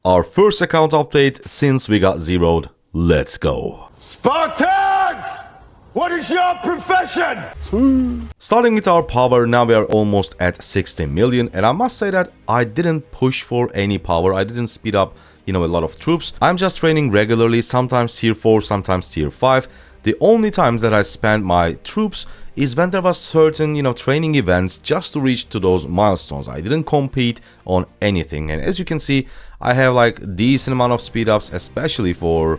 Our first account update since we got zeroed. Let's go. Spartans! What is your profession? Starting with our power, now we are almost at 60 million, and I must say that I didn't push for any power. I didn't speed up, a lot of troops. I'm just training regularly, sometimes tier 4, sometimes tier 5. The only times that I spent my troops is when there was certain, training events just to reach to those milestones. I didn't compete on anything, and as you can see, I have like decent amount of speed ups, especially for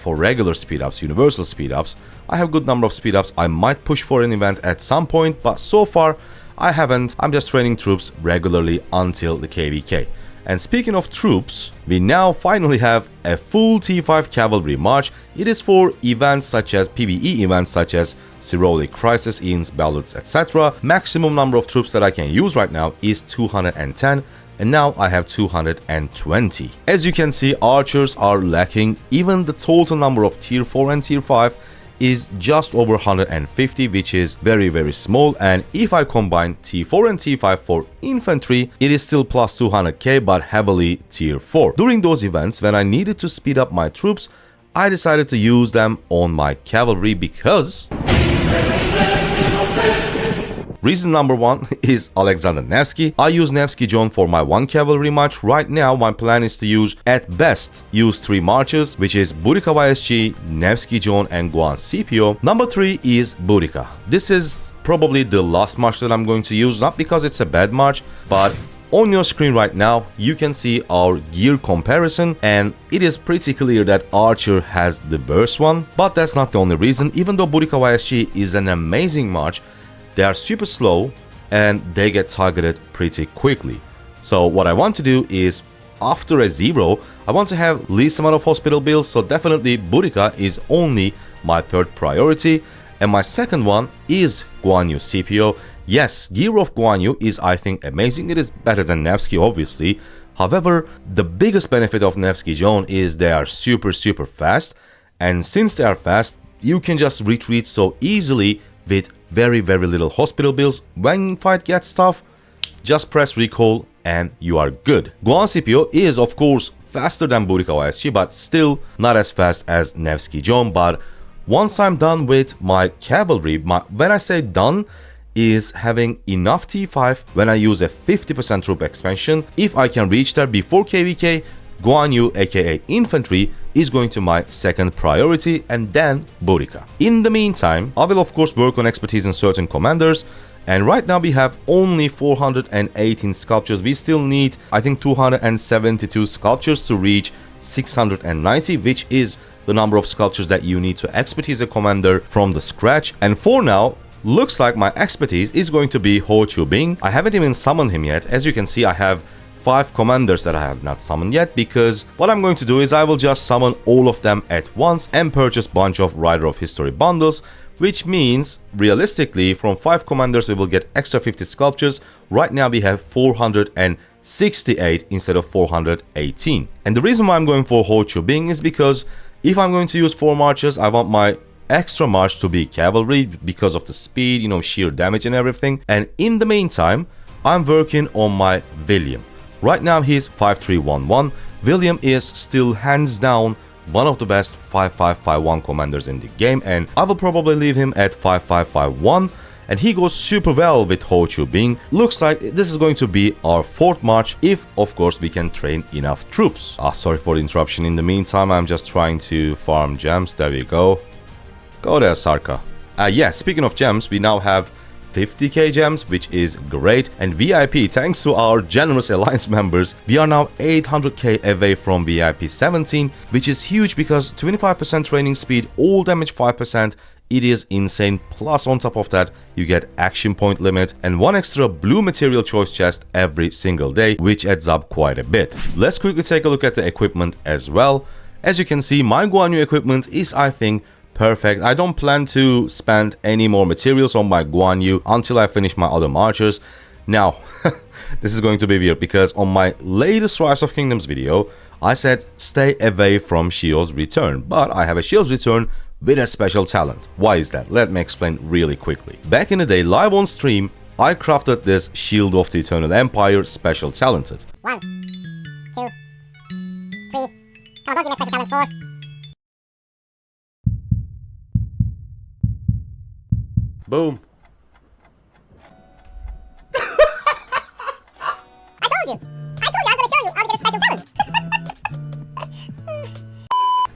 regular speed ups, universal speed ups. I have good number of speed ups. I might push for an event at some point, but so far I haven't. I'm just training troops regularly until the KVK. And speaking of troops, we now finally have a full T5 cavalry march. It is for events such as PvE events such as Cyrillic Crisis, Ian's Ballads, etc. Maximum number of troops that I can use right now is 210. And now I have 220. As you can see, archers are lacking. Even the total number of tier 4 and tier 5 is just over 150, which is very, very small. And if I combine T4 and T5 for infantry, it is still plus 200k, but heavily tier 4. During those events, when I needed to speed up my troops, I decided to use them on my cavalry because reason number one is Alexander Nevsky. I use Nevsky John for my one cavalry march. Right now, my plan is to use, at best, 3 marches, which is Burica YSG, Nevsky John, and Guan Scipio. Number 3 is Burica. This is probably the last march that I'm going to use, not because it's a bad march, but on your screen right now, you can see our gear comparison, and it is pretty clear that Archer has the worst one. But that's not the only reason. Even though Burica YSG is an amazing march, they are super slow and they get targeted pretty quickly. So what I want to do is, after a zero, I want to have least amount of hospital bills, so definitely Burica is only my third priority. And my second one is Guan Yu Scipio. Yes, gear of Guan Yu is, I think, amazing. It is better than Nevsky, obviously. However, the biggest benefit of Nevsky John is they are super fast. And since they are fast, you can just retreat so easily with very little hospital bills. When fight gets tough, just press recall and you are good. Guan Scipio is of course faster than Burica YSG, but still not as fast as Nevsky John. But once I'm done with my cavalry, when I say done, is having enough T5 when I use a 50% troop expansion. If I can reach there before KVK, Guan Yu, aka infantry, is going to my second priority, and then Burica. In the meantime, I will of course work on expertise in certain commanders, and right now we have only 418 sculptures. We still need, I think, 272 sculptures to reach 690, which is the number of sculptures that you need to expertise a commander from the scratch. And for now, looks like my expertise is going to be Ho Chu Bing. I haven't even summoned him yet. As you can see, I have 5 commanders that I have not summoned yet, because what I'm going to do is I will just summon all of them at once and purchase bunch of Rider of History bundles, which means realistically from 5 commanders we will get extra 50 sculptures. Right now we have 468 instead of 418. And the reason why I'm going for Ho Chu Bing is because if I'm going to use 4 marches, I want my extra march to be cavalry because of the speed, sheer damage and everything. And in the meantime, I'm working on my William. Right now he's 5311. William is still hands down one of the best 5551 commanders in the game, and I will probably leave him at 5551, and he goes super well with Ho Chu Bing. Looks like this is going to be our 4th march, if of course we can train enough troops. Sorry for the interruption. In the meantime, I'm just trying to farm gems. There we go. Go there, Sarka. Yeah, speaking of gems, we now have 50k gems, which is great. And VIP, thanks to our generous alliance members, we are now 800k away from VIP 17, which is huge because 25% training speed, all damage 5%, it is insane. Plus on top of that, you get action point limit and 1 extra blue material choice chest every single day, which adds up quite a bit. Let's quickly take a look at the equipment as well. As you can see, my Guan Yu equipment is, I think, perfect. I don't plan to spend any more materials on my Guan Yu until I finish my other marchers. Now, this is going to be weird because on my latest Rise of Kingdoms video, I said stay away from Shio's return, but I have a Shio's return with a special talent. Why is that? Let me explain really quickly. Back in the day, live on stream, I crafted this Shield of the Eternal Empire special talented. 1, 2, 3. Come on, don't give me a special talent 4. Boom. I told you I'm gonna show you how to get a special talent.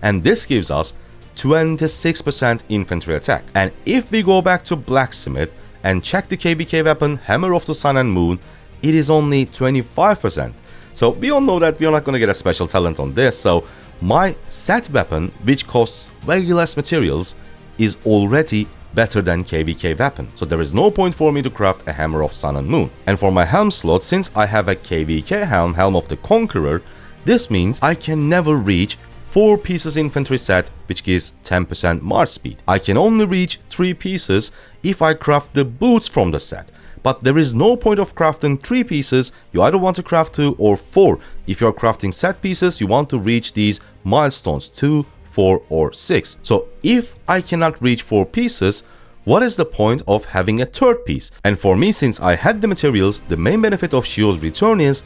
And this gives us 26% infantry attack. And if we go back to blacksmith and check the KVK weapon Hammer of the Sun and Moon, it is only 25%. So we all know that we are not going to get a special talent on this, so my set weapon, which costs way less materials, is already better than KVK weapon. So there is no point for me to craft a Hammer of Sun and Moon. And for my helm slot, since I have a KVK helm, Helm of the Conqueror, this means I can never reach 4 pieces infantry set, which gives 10% march speed. I can only reach 3 pieces if I craft the boots from the set. But there is no point of crafting 3 pieces, you either want to craft 2 or 4. If you are crafting set pieces, you want to reach these milestones 2, 4 or 6. So if I cannot reach 4 pieces, what is the point of having a third piece? And for me, since I had the materials, the main benefit of Shio's Return is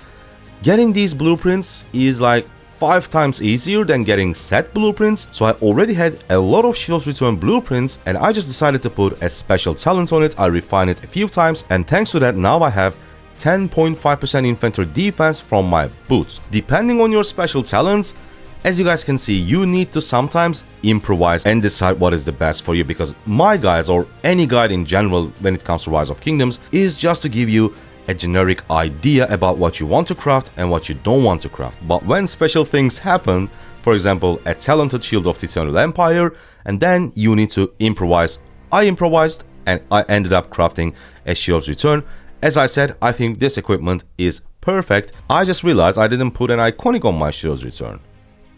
getting these blueprints is like 5 times easier than getting set blueprints. So I already had a lot of Shio's Return blueprints and I just decided to put a special talent on it. I refined it a few times and thanks to that now I have 10.5% infantry defense from my boots. Depending on your special talents, as you guys can see, you need to sometimes improvise and decide what is the best for you, because my guides or any guide in general when it comes to Rise of Kingdoms is just to give you a generic idea about what you want to craft and what you don't want to craft. But when special things happen, for example a talented Shield of the Eternal Empire, and then you need to improvise. I improvised and I ended up crafting a Shio's Return. As I said, I think this equipment is perfect. I just realized I didn't put an iconic on my Shio's Return.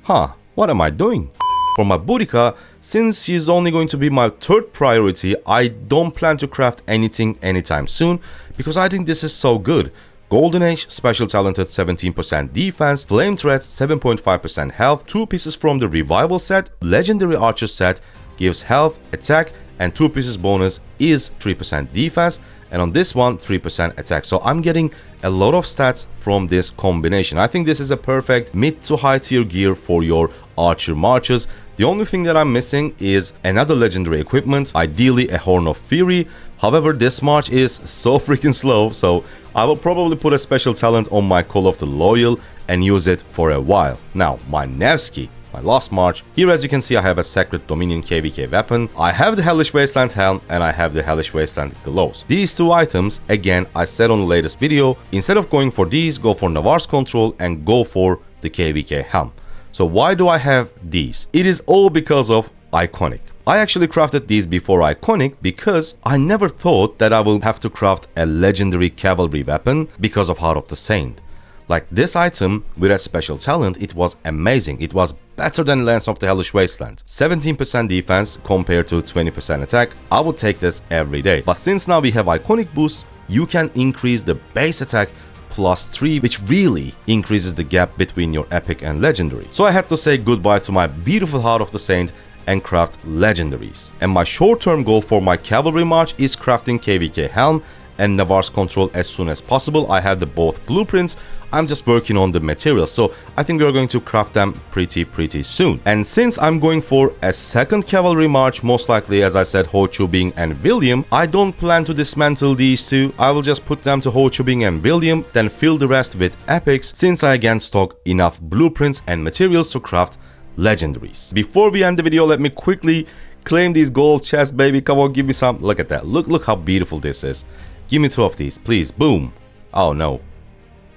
Huh, what am I doing? For my Boudica, since she's only going to be my third priority, I don't plan to craft anything anytime soon because I think this is so good. Golden Age, special talented 17% defense, Flame Threats 7.5% health, 2 pieces from the Revival set, Legendary Archer set gives health, attack, and 2 pieces bonus is 3% defense, and on this one 3% attack. So I'm getting a lot of stats from this combination. I think this is a perfect mid to high tier gear for your archer marches. The only thing that I'm missing is another legendary equipment, ideally a Horn of Fury. However, this march is so freaking slow, so I will probably put a special talent on my Call of the Loyal and use it for a while. Now, my Nevsky, my last march. Here, as you can see, I have a Sacred Dominion KVK weapon. I have the Hellish Wasteland helm and I have the Hellish Wasteland gloves. These 2 items, again, I said on the latest video, instead of going for these, go for Navarre's Control and go for the KVK helm. So why do I have these? It is all because of Iconic. I actually crafted these before Iconic because I never thought that I will have to craft a legendary cavalry weapon because of Heart of the Saint. Like this item with a special talent, it was amazing. It was better than Lance of the Hellish Wasteland. 17% defense compared to 20% attack. I would take this every day. But since now we have Iconic boost, you can increase the base attack +3, which really increases the gap between your epic and legendary. So I had to say goodbye to my beautiful Heart of the Saint and craft legendaries. And my short-term goal for my cavalry march is crafting KVK helm and Navarre's Control as soon as possible. I have the both blueprints. I'm just working on the materials, so I think we are going to craft them pretty soon. And since I'm going for a second cavalry march, most likely, as I said, Ho Chu Bing and William, I don't plan to dismantle these 2. I will just put them to Ho Chu Bing and William, then fill the rest with epics, since I again stock enough blueprints and materials to craft legendaries. Before we end the video, let me quickly claim these gold chests, baby. Come on, give me some. Look at that. Look how beautiful this is. Give me 2 of these, please. Boom. Oh no.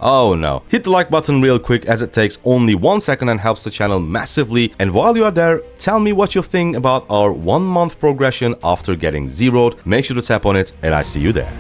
Oh no. Hit the like button real quick, as it takes only 1 second and helps the channel massively. And while you are there, tell me what you think about our 1 month progression after getting zeroed. Make sure to tap on it and I see you there.